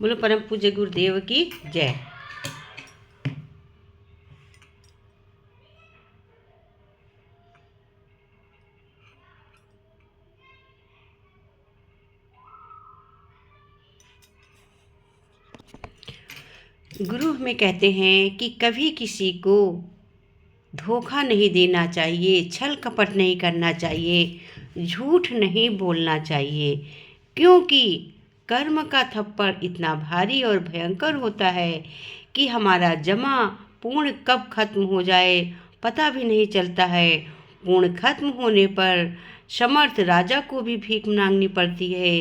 बोलो परम पूज्य गुरुदेव की जय। गुरु हमें कहते हैं कि कभी किसी को धोखा नहीं देना चाहिए, छल कपट नहीं करना चाहिए, झूठ नहीं बोलना चाहिए, क्योंकि कर्म का थप्पड़ इतना भारी और भयंकर होता है कि हमारा जमा पूर्ण कब खत्म हो जाए पता भी नहीं चलता है। पूर्ण खत्म होने पर समर्थ राजा को भी भीख मांगनी पड़ती है।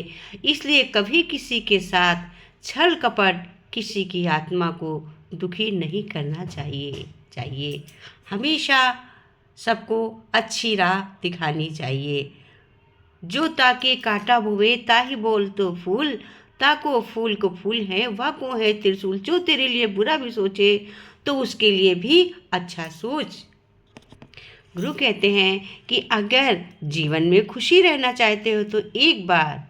इसलिए कभी किसी के साथ छल कपट, किसी की आत्मा को दुखी नहीं करना चाहिए। हमेशा सबको अच्छी राह दिखानी चाहिए। जो ताके कांटा बोवे ताही बोल तो फूल, ताको फूल को फूल है वह को है त्रिशूल। जो तेरे लिए बुरा भी सोचे तो उसके लिए भी अच्छा सोच। गुरु कहते हैं कि अगर जीवन में खुशी रहना चाहते हो तो एक बार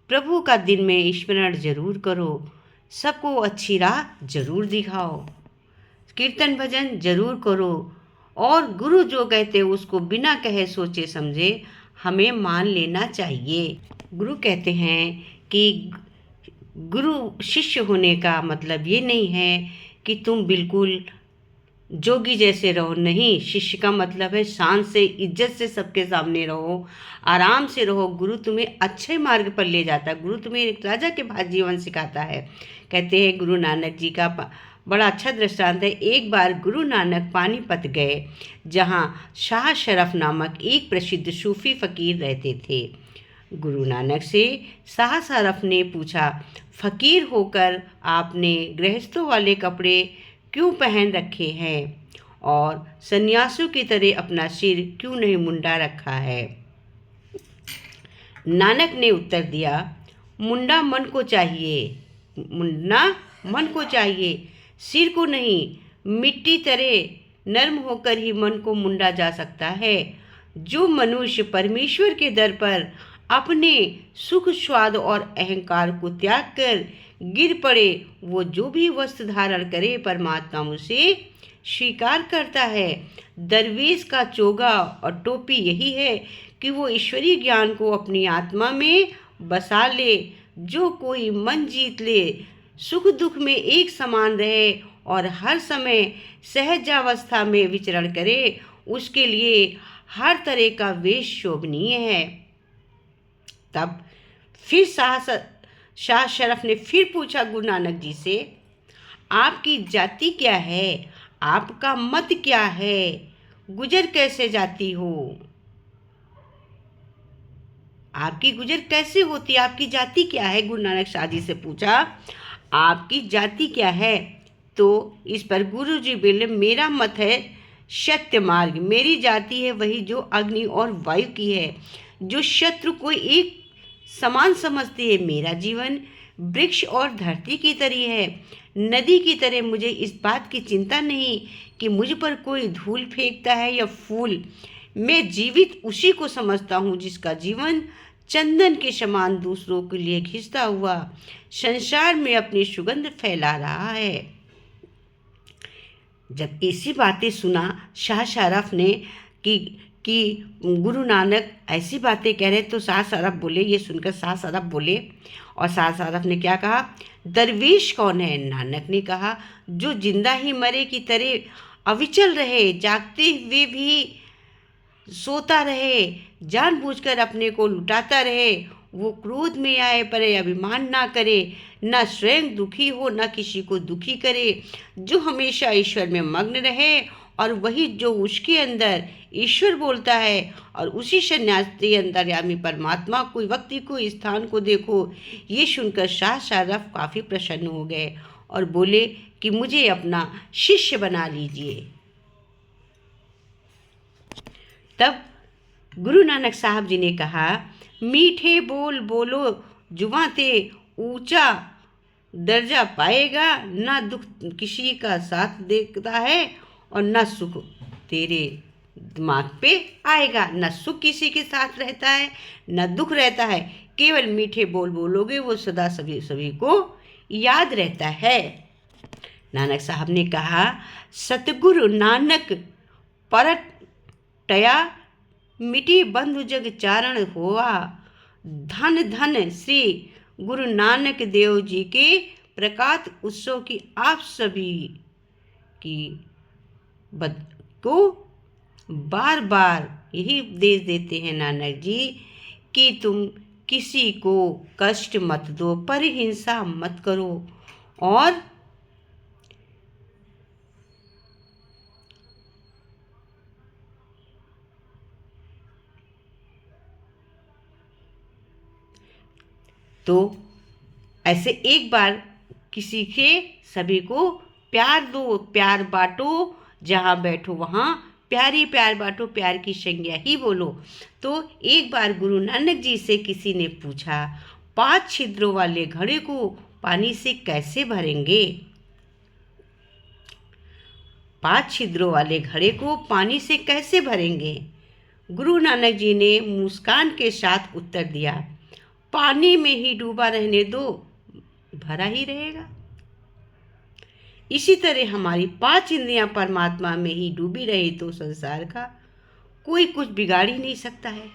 प्रभु का दिन में स्मरण जरूर करो, सबको अच्छी राह जरूर दिखाओ, कीर्तन भजन जरूर करो और गुरु जो कहते हैं उसको बिना कहे सोचे समझे हमें मान लेना चाहिए। गुरु कहते हैं कि गुरु शिष्य होने का मतलब ये नहीं है कि तुम बिल्कुल जोगी जैसे रहो, नहीं। शिष्य का मतलब है शान से, इज्जत से सबके सामने रहो, आराम से रहो। गुरु तुम्हें अच्छे मार्ग पर ले जाता है। गुरु तुम्हें एक राजा के भात जीवन सिखाता है। कहते हैं गुरु नानक जी का बड़ा अच्छा दृष्टांत है। एक बार गुरु नानक पानीपत गए, जहाँ शाह शरफ नामक एक प्रसिद्ध सूफी फकीर रहते थे। गुरु नानक से शाह शरफ ने पूछा, फकीर होकर आपने गृहस्थों वाले कपड़े क्यों पहन रखे हैं और सन्यासियों की तरह अपना सिर क्यों नहीं मुंडा रखा है? नानक ने उत्तर दिया, मुंडा मन को चाहिए, मुंडना मन को चाहिए, सिर को नहीं। मिट्टी तरह नर्म होकर ही मन को मुंडा जा सकता है। जो मनुष्य परमेश्वर के दर पर अपने सुख स्वाद और अहंकार को त्याग कर गिर पड़े, वो जो भी वस्त्र धारण करे परमात्मा उसे स्वीकार करता है। दरवेश का चोगा और टोपी यही है कि वो ईश्वरीय ज्ञान को अपनी आत्मा में बसा ले। जो कोई मन जीत ले, सुख दुख में एक समान रहे और हर समय सहजावस्था में विचरण करे, उसके लिए हर तरह का वेश शोभनीय है। तब फिर शाह शरफ ने फिर पूछा गुरु नानक जी से, आपकी जाति क्या है, आपका मत क्या है, गुजर कैसे जाती हो? आपकी गुजर कैसे होती है, आपकी जाति क्या है? गुरु नानक शाह जी से पूछा, आपकी जाति क्या है? तो इस पर गुरु जी बोले, मेरा मत है सत्य मार्ग। मेरी जाति है वही जो अग्नि और वायु की है, जो शत्रु को एक समान समझती है। मेरा जीवन वृक्ष और धरती की तरह है, नदी की तरह। मुझे इस बात की चिंता नहीं कि मुझ पर कोई धूल फेंकता है या फूल। मैं जीवित उसी को समझता हूँ जिसका जीवन चंदन के समान दूसरों के लिए खिंचता हुआ संसार में अपनी सुगंध फैला रहा है। जब ऐसी बातें सुना शाह शरफ ने कि गुरु नानक ऐसी बातें कह रहे, तो शाह शरफ बोले, ये सुनकर शाह शरफ बोले, और शाह शरफ ने क्या कहा, दरवेश कौन है? नानक ने कहा, जो जिंदा ही मरे की तरह अविचल रहे, जागते हुए भी सोता रहे, जानबूझकर अपने को लुटाता रहे। वो क्रोध में आए पर अभिमान ना करे, न स्वयं दुखी हो न किसी को दुखी करे। जो हमेशा ईश्वर में मग्न रहे और वही जो उसके अंदर ईश्वर बोलता है, और उसी सन्यासी अंतर्यामी परमात्मा को, व्यक्ति को, स्थान को देखो। ये सुनकर शाह शरफ काफ़ी प्रसन्न हो गए और बोले कि मुझे अपना शिष्य बना लीजिए। तब गुरु नानक साहब जी ने कहा, मीठे बोल बोलो जुबां ते ऊंचा दर्जा पाएगा, ना दुख किसी का साथ देखता है और ना सुख तेरे दिमाग पे आएगा। ना सुख किसी के साथ रहता है, ना दुख रहता है। केवल मीठे बोल बोलोगे, वो सदा सभी को याद रहता है। नानक साहब ने कहा, सतगुरु नानक परटया मिटी बंधु जग चारण हुआ। धन धन श्री गुरु नानक देव जी के प्रकाश उत्सव की आप सभी की बद को बार बार यही उपदेश देते हैं नानक जी कि तुम किसी को कष्ट मत दो, परहिंसा मत करो और तो ऐसे एक बार किसी के सभी को प्यार दो, प्यार बांटो, जहाँ बैठो वहाँ प्यार ही प्यार बांटो, प्यार की संज्ञा ही बोलो। तो एक बार गुरु नानक जी से किसी ने पूछा, 5 छिद्रों वाले घड़े को पानी से कैसे भरेंगे? 5 छिद्रों वाले घड़े को पानी से कैसे भरेंगे? गुरु नानक जी ने मुस्कान के साथ उत्तर दिया, पानी में ही डूबा रहने दो, भरा ही रहेगा। इसी तरह हमारी 5 इंद्रियां परमात्मा में ही डूबी रही तो संसार का कोई कुछ बिगाड़ ही नहीं सकता है।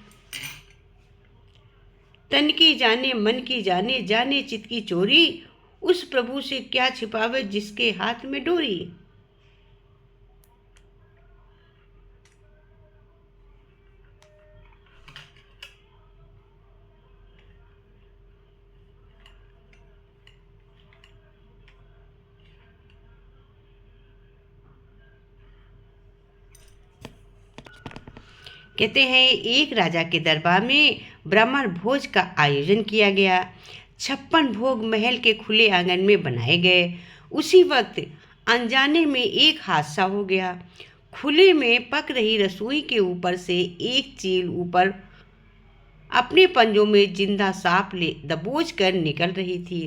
तन की जाने मन की जाने, जाने चित की चोरी, उस प्रभु से क्या छिपावे जिसके हाथ में डोरी। कहते हैं, एक राजा के दरबार में ब्राह्मण भोज का आयोजन किया गया। 56 भोग महल के खुले आंगन में बनाए गए। उसी वक्त अनजाने में एक हादसा हो गया। खुले में पक रही रसोई के ऊपर से एक चील ऊपर अपने पंजों में जिंदा सांप ले दबोच कर निकल रही थी।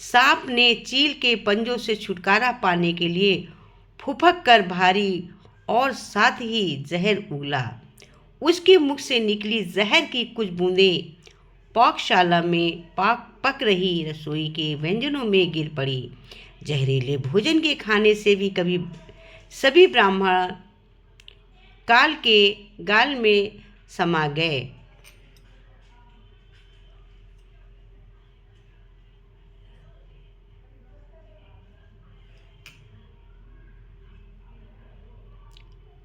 सांप ने चील के पंजों से छुटकारा पाने के लिए फुफक कर भारी और साथ ही जहर उगला। उसके मुख से निकली जहर की कुछ बूंदें पाकशाला में पक रही रसोई के व्यंजनों में गिर पड़ी। जहरीले भोजन के खाने से भी कभी सभी ब्राह्मण काल के गाल में समा गए।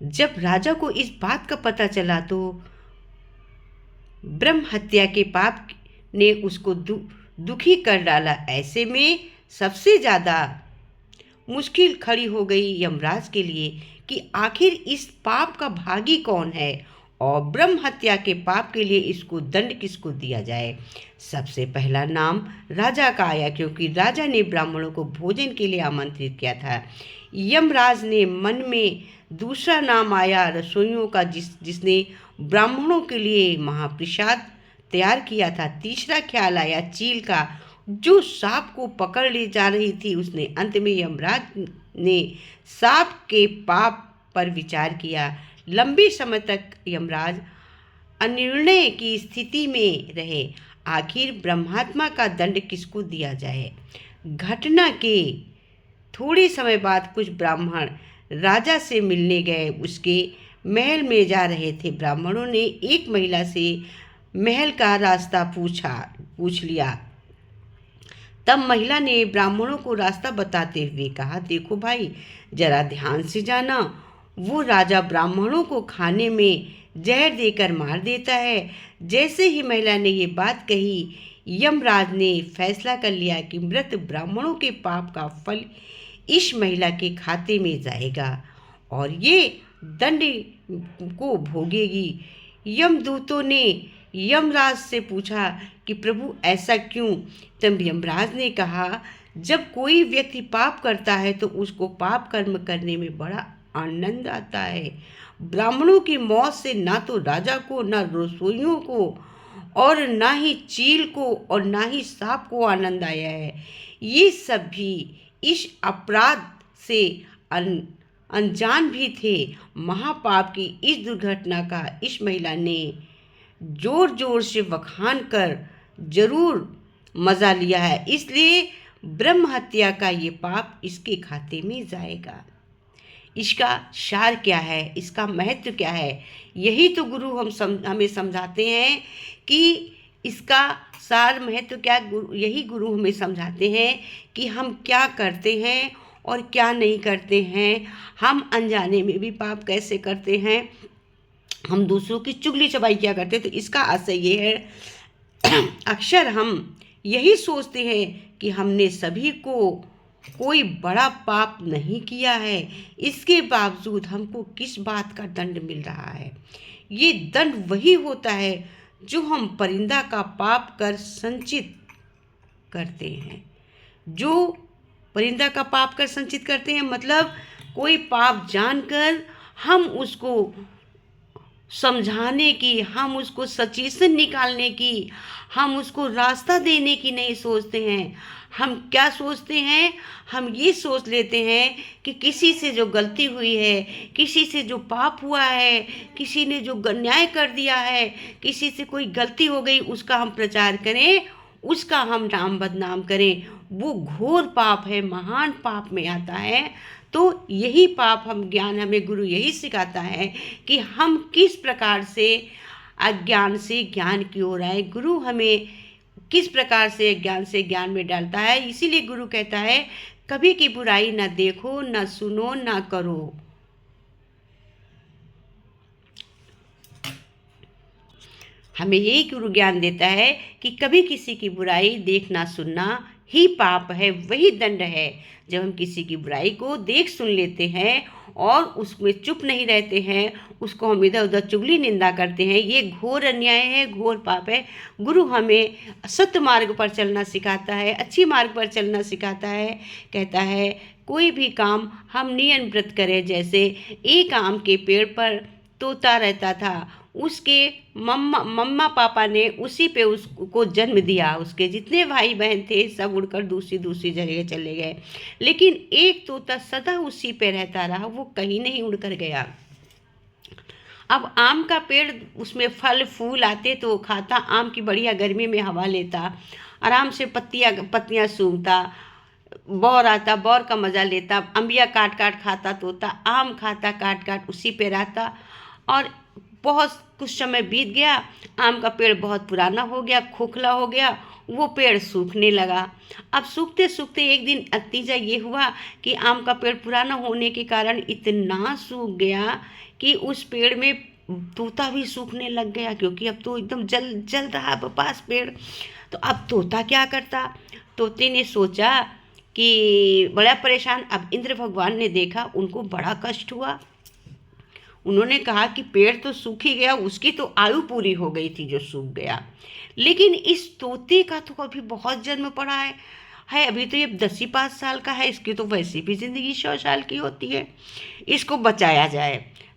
जब राजा को इस बात का पता चला तो ब्रह्म हत्या के पाप ने उसको दुखी कर डाला। ऐसे में सबसे ज़्यादा मुश्किल खड़ी हो गई यमराज के लिए कि आखिर इस पाप का भागी कौन है और ब्रह्म हत्या के पाप के लिए इसको दंड किसको दिया जाए। सबसे पहला नाम राजा का आया, क्योंकि राजा ने ब्राह्मणों को भोजन के लिए आमंत्रित किया था। यमराज ने मन में दूसरा नाम आया रसोइयों का, जिसने ब्राह्मणों के लिए महाप्रसाद तैयार किया था। तीसरा ख्याल आया चील का, जो सांप को पकड़ ले जा रही थी। उसने अंत में यमराज ने सांप के पाप पर विचार किया। लंबे समय तक यमराज अनिर्णय की स्थिति में रहे। आखिर ब्रह्मात्मा का दंड किसको दिया जाए। घटना के थोड़े समय बाद कुछ ब्राह्मण राजा से मिलने गए। उसके महल में जा रहे थे। ब्राह्मणों ने एक महिला से महल का रास्ता पूछ लिया। तब महिला ने ब्राह्मणों को रास्ता बताते हुए कहा, देखो भाई, जरा ध्यान से जाना, वो राजा ब्राह्मणों को खाने में जहर देकर मार देता है। जैसे ही महिला ने ये बात कही, यमराज ने फैसला कर लिया कि मृत ब्राह्मणों के पाप का फल इस महिला के खाते में जाएगा और ये दंड को भोगेगी। यमदूतों ने यमराज से पूछा कि प्रभु ऐसा क्यों। तब यमराज ने कहा, जब कोई व्यक्ति पाप करता है तो उसको पाप कर्म करने में बड़ा आनंद आता है। ब्राह्मणों की मौत से ना तो राजा को, ना रसोइयों को, और ना ही चील को, और ना ही सांप को आनंद आया है। ये सब भी इस अपराध से अनजान भी थे। महापाप की इस दुर्घटना का इस महिला ने जोर जोर से बखान कर जरूर मज़ा लिया है, इसलिए ब्रह्म हत्या का ये पाप इसके खाते में जाएगा। इसका सार क्या है, इसका महत्व क्या है, यही तो गुरु हमें समझाते हैं कि इसका सार महत्व क्या, यही गुरु हमें समझाते हैं कि हम क्या करते हैं और क्या नहीं करते हैं। हम अनजाने में भी पाप कैसे करते हैं, हम दूसरों की चुगली चबाई क्या करते हैं। तो इसका आशय ये है, अक्सर हम यही सोचते हैं कि हमने सभी को कोई बड़ा पाप नहीं किया है, इसके बावजूद हमको किस बात का दंड मिल रहा है। ये दंड वही होता है जो हम परिंदा का पाप कर संचित करते हैं। जो परिंदा का पाप कर संचित करते हैं मतलब कोई पाप जानकर हम उसको समझाने की, हम उसको सचेतन निकालने की, हम उसको रास्ता देने की नहीं सोचते हैं। हम क्या सोचते हैं, हम ये सोच लेते हैं कि किसी से जो गलती हुई है, किसी से जो पाप हुआ है, किसी ने जो अन्याय कर दिया है, किसी से कोई गलती हो गई, उसका हम प्रचार करें, उसका हम नाम बदनाम करें। वो घोर पाप है, महान पाप में आता है। तो यही पाप हम ज्ञान, हमें गुरु यही सिखाता है कि हम किस प्रकार से अज्ञान से ज्ञान की ओर आए। गुरु हमें किस प्रकार से ज्ञान में डालता है। इसीलिए गुरु कहता है कभी की बुराई ना देखो, ना सुनो, ना करो। हमें यही गुरु ज्ञान देता है कि कभी किसी की बुराई देखना सुनना ही पाप है, वही दंड है। जब हम किसी की बुराई को देख सुन लेते हैं और उसमें चुप नहीं रहते हैं, उसको हम इधर उधर चुगली निंदा करते हैं, ये घोर अन्याय है, घोर पाप है। गुरु हमें सत्य मार्ग पर चलना सिखाता है, अच्छी मार्ग पर चलना सिखाता है। कहता है कोई भी काम हम नियम व्रत करें। जैसे एक आम के पेड़ पर तोता रहता था, उसके मम्मा पापा ने उसी पे उसको जन्म दिया। उसके जितने भाई बहन थे सब उड़कर दूसरी दूसरी जगह चले गए, लेकिन एक तोता सदा उसी पे रहता रहा, वो कहीं नहीं उड़कर गया। अब आम का पेड़, उसमें फल फूल आते तो वो खाता, आम की बढ़िया गर्मी में हवा लेता, आराम से पत्तियाँ सूंघता, बौर आता, बौर का मज़ा लेता, अंबिया काट काट खाता तोता, आम खाता काट काट उसी पे रहता। और बहुत कुछ समय बीत गया, आम का पेड़ बहुत पुराना हो गया, खोखला हो गया, वो पेड़ सूखने लगा। अब सूखते सूखते एक दिन नतीजा ये हुआ कि आम का पेड़ पुराना होने के कारण इतना सूख गया कि उस पेड़ में तोता भी सूखने लग गया, क्योंकि अब तो एकदम जल रहा पास पेड़। तो अब तोता क्या करता, तोते ने सोचा कि बड़ा परेशान। अब इंद्र भगवान ने देखा, उनको बड़ा कष्ट हुआ। उन्होंने कहा कि पेड़ तो सूख ही गया, उसकी तो आयु पूरी हो गई थी जो सूख गया, लेकिन इस तोते का तो अभी बहुत जन्म पड़ा है अभी तो ये 10-5 साल का है, इसकी तो वैसे भी ज़िंदगी 100 साल की होती है, इसको बचाया जाए।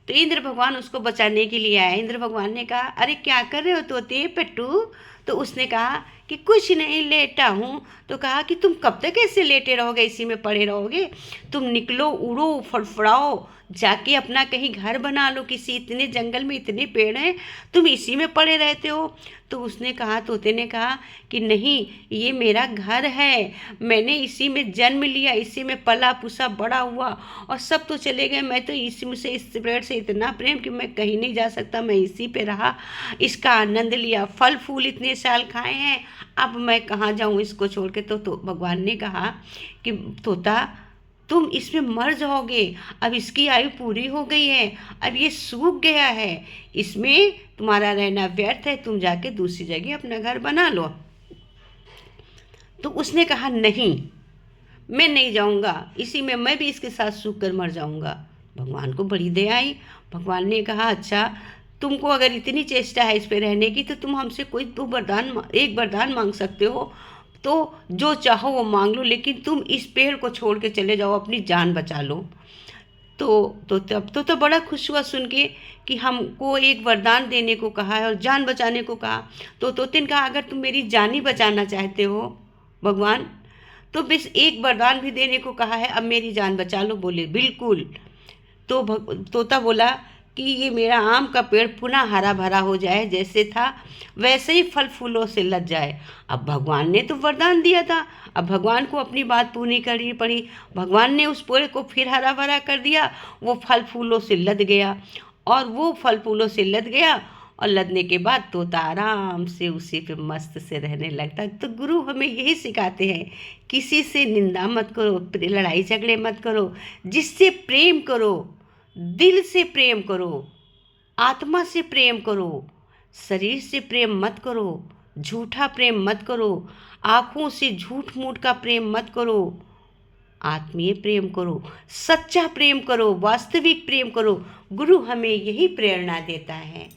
तो इंद्र भगवान उसको बचाने के लिए आए। इंद्र भगवान ने कहा अरे क्या कर रहे हो तोते पेट्टू। तो उसने कहा कि कुछ नहीं, लेटा हूँ। तो कहा कि तुम कब तक ऐसे लेटे रहोगे, इसी में पड़े रहोगे, तुम निकलो, उड़ो, फड़फड़ाओ, जाके अपना कहीं घर बना लो, किसी इतने जंगल में इतने पेड़ हैं, तुम इसी में पड़े रहते हो। तो उसने कहा, तोते ने कहा कि नहीं, ये मेरा घर है, मैंने इसी में जन्म लिया, इसी में पला पुसा बड़ा हुआ, और सब तो चले गए, मैं तो इसी से, इस पेड़ से इतना प्रेम कि मैं कहीं नहीं जा सकता, मैं इसी पे रहा, इसका आनंद लिया, फल फूल इतने साल खाए हैं, अब मैं कहाँ जाऊँ इसको छोड़ के। तो भगवान ने कहा कि तोता तुम इसमें मर जाओगे, अब इसकी आयु पूरी हो गई है, अब ये सूख गया है, इसमें तुम्हारा रहना व्यर्थ है, तुम जाके दूसरी जगह अपना घर बना लो। तो उसने कहा नहीं, मैं नहीं जाऊंगा, इसी में मैं भी इसके साथ सूख कर मर जाऊंगा। भगवान को बड़ी दया आई। भगवान ने कहा अच्छा, तुमको अगर इतनी चेष्टा है इस पे रहने की, तो तुम हमसे कोई एक वरदान मांग सकते हो, तो जो चाहो वो मांग लो, लेकिन तुम इस पेड़ को छोड़ के चले जाओ, अपनी जान बचा लो। तो तब तो बड़ा खुश हुआ सुन के कि हमको एक वरदान देने को कहा है और जान बचाने को कहा। तो तोते ने कहा अगर तुम मेरी जान ही बचाना चाहते हो भगवान, तो बस एक वरदान भी देने को कहा है, अब मेरी जान बचा लो। बोले बिल्कुल। तो तोता बोला कि ये मेरा आम का पेड़ पुनः हरा भरा हो जाए, जैसे था वैसे ही फल फूलों से लद जाए। अब भगवान ने तो वरदान दिया था, अब भगवान को अपनी बात पूरी करनी पड़ी। भगवान ने उस पेड़ को फिर हरा भरा कर दिया, वो फल फूलों से लद गया, और वो फल फूलों से लद गया, और लदने के बाद तोता आराम से उसी पे मस्त से रहने लगता। तो गुरु हमें यही सिखाते हैं, किसी से निंदा मत करो, लड़ाई झगड़े मत करो, जिससे प्रेम करो, दिल से प्रेम करो, आत्मा से प्रेम करो, शरीर से प्रेम मत करो, झूठा प्रेम मत करो, आँखों से झूठ मूठ का प्रेम मत करो, आत्मीय प्रेम करो, सच्चा प्रेम करो, वास्तविक प्रेम करो। गुरु हमें यही प्रेरणा देता है।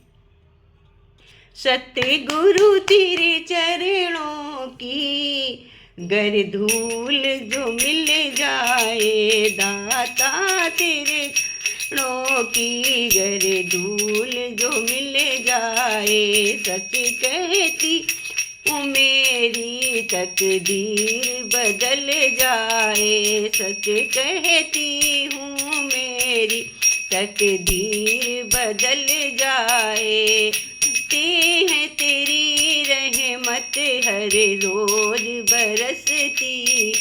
सत्य गुरु तेरे चरणों की गर धूल जो मिल जाए, दाता तेरे चरणों की गर धूल जो मिल जाए, सच कहती हूँ मेरी तकदीर बदल जाए, सच कहती हूँ मेरी तकदीर बदल जाए। हैं तेरी रहमत हर रोज बरसती,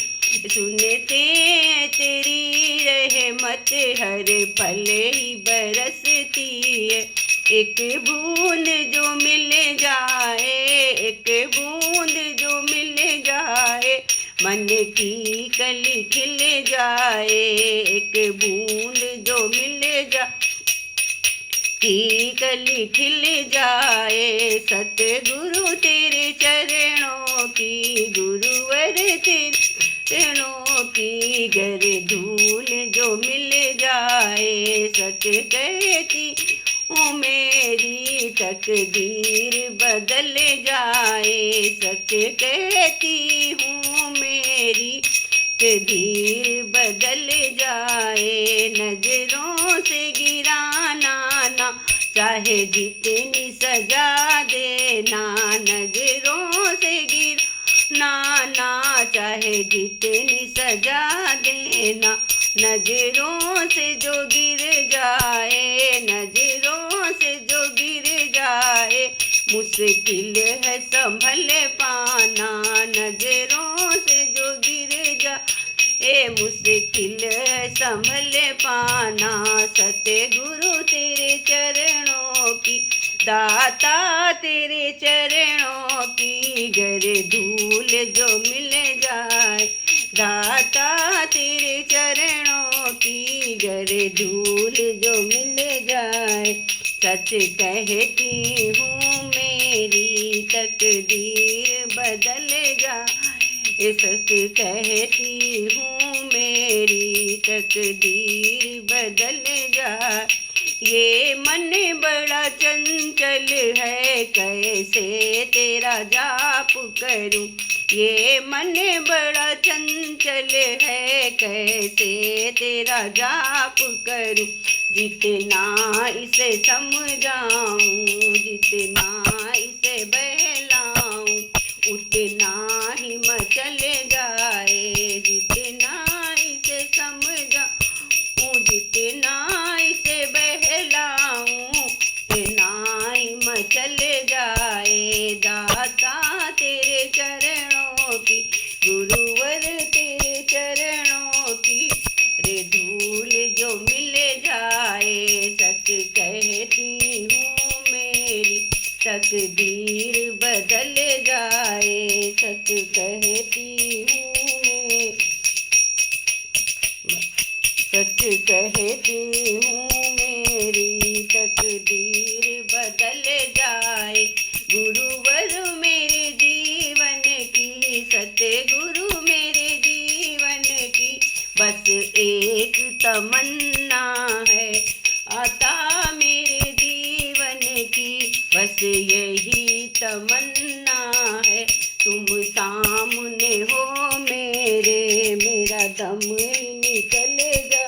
सुनते हैं तेरी रहमत हर पल ही बरसती है। एक बूंद जो मिल जाए, एक बूंद जो मिल जाए, मन की कली खिल जाए, एक बूंद जो मिल जाए की कली खिल जाए। सतगुरु तेरे चरणों की, गुरुवर तेरे चरणों की गर धूल जो मिल जाए, सच कहती हूँ मेरी तकदीर बदल जाए, सच कहती हूँ मेरी तकदीर बदल जाए। नजरों से गिराना ना चाहे जितनी सजा देना, नजरों से गिराना ना चाहे जितनी सजा देना, नजरों से जो गिर जाए, नजरों से जो गिर जाए, मुश्किल है संभल पाना, नजरों से जो गिर जाए, मुश्किल है संभल पाना। सतगुरु तेरे चरणों की, दाता तेरे चरणों की गर धूल जो मिल जाए, दाता तेरे चरणों की गर धूल जो मिल जाए। सच कहती हूँ मेरी तकदीर बदल जाए, सच कहती हूँ मेरी तकदीर बदल जाए। ये मन बड़ा चंचल है, कैसे तेरा जाप करूं, ये मन बड़ा चंचल है, कैसे तेरा जाप करूं। जितना इसे समझाऊं, जितना इसे बहलाऊं, उतना ही मचल जाए, जितना इसे समझाऊं, जितना इसे बहलाऊं, उतना ही मचल जाए। दाता तेरे चरणों की, गुरुवर तेरे चरणों की रे धूल जो मिल जाए, सच कहती हूँ मेरी तकदीर बदल जाए, सच कहती हूँ मैं, सच कहती हूँ मेरी तकदीर बदल जाए। गुरुवर मेरे जीवन की, सतगुरु मेरे जीवन की बस एक तमन्ना है, आता मेरे जीवन की बस यही तमन्ना है। तुम सामने हो मेरे, मेरा दम ही निकलेगा,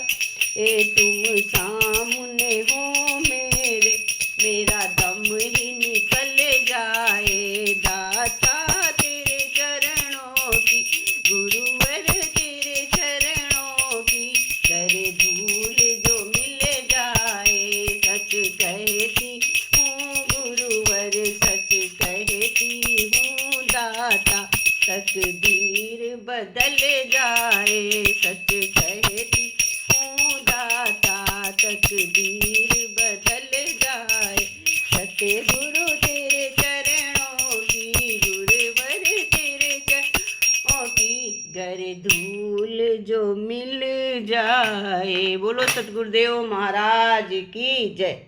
तुम सामने हो मेरे, मेरा दम ही निकल जाए। दाता तेरे चरणों की, गुरुवर तेरे चरणों की गर धूल जो मिल जाए, सच जाए। सच कहती हूँ दाता तकदीर बदल जाए। सतगुरु तेरे चरणों की गुरुवर तेरे चरणों की गर धूल जो मिल जाए। बोलो सतगुरुदेव महाराज की जय।